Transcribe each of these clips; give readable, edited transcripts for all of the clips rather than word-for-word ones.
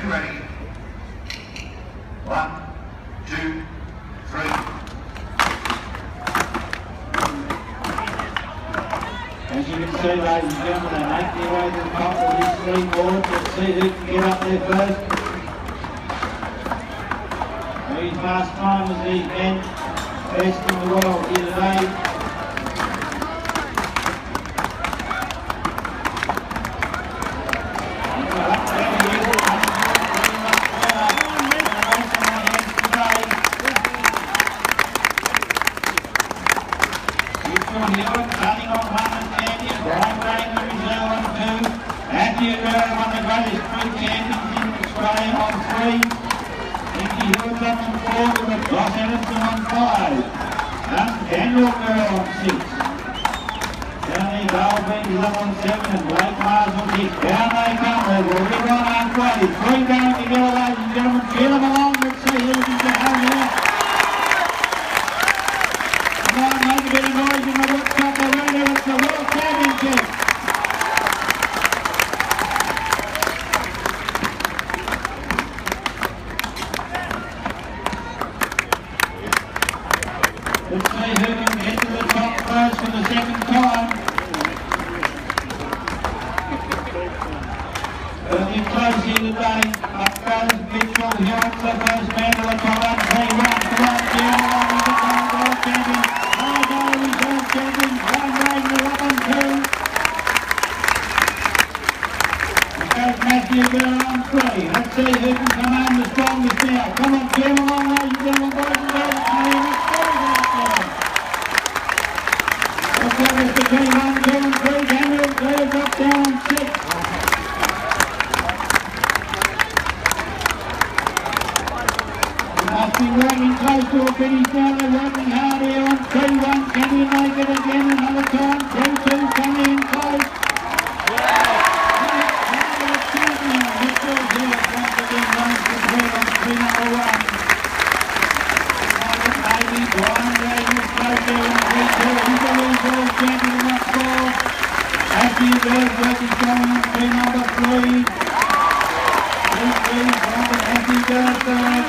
Get ready. 1, 2, 3. As you can see, ladies and gentlemen, they make their way to the top of this three board. Let's see who can get up there first. These fast climbers, these men, best in the world here today. Matthew Durham, one of the greatest crew champions in Australia on 3. Nicky Hewett up on 4 with Ross Edison on 5. Daniel Durham on 6. Johnny Goldbeck is up on 7 and Blake Mars on 6. Down they come, they've already run halfway. 3 going together, ladies and gentlemen. Feel them along, let's see who can get home here. Come on, make a bit of noise in the workshop arena. It's the World Championship. Let's see who can get to the top first for the second time. Looking close here today. Up goes Mitchell Hewitt, the first man to the top. He runs the right down along with the world champion. High goal reserve champion. One Ragnar up on 2. Goes Matthew Burr on 3. Let's see who can come home the strongest now. Come on, get along, ladies and gentlemen, boys and girls. Between 1, 2 and 3, Daniel Durham dropped down on 6. We must be working close to a finish now. They're working hard here on 3-1. Can he make it again another time? 3-2 coming in close. Matthew Bird working strong on 3, number 3. 3-3, Matthew Bird third.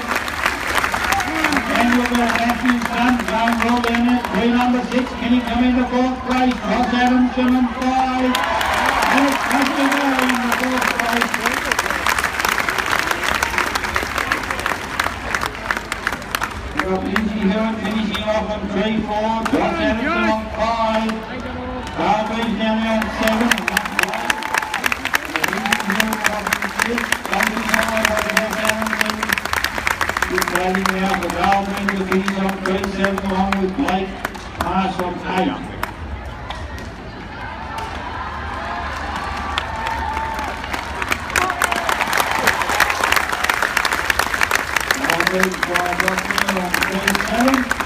Daniel Bird, Matthew's son, going well down there. 3, number 6, can he come into 4th place? Ross Adamson on 5. And it's Matthew Bird in the 4th place. We've got Lindsay Hewitt finishing off on 3-4. Ross Adamson on 5. Carberry's down there on 7. Good riding now for Goldman to finish on 3-7 along with Blake Mars on 8. Goldman's by Dr. on 3-7.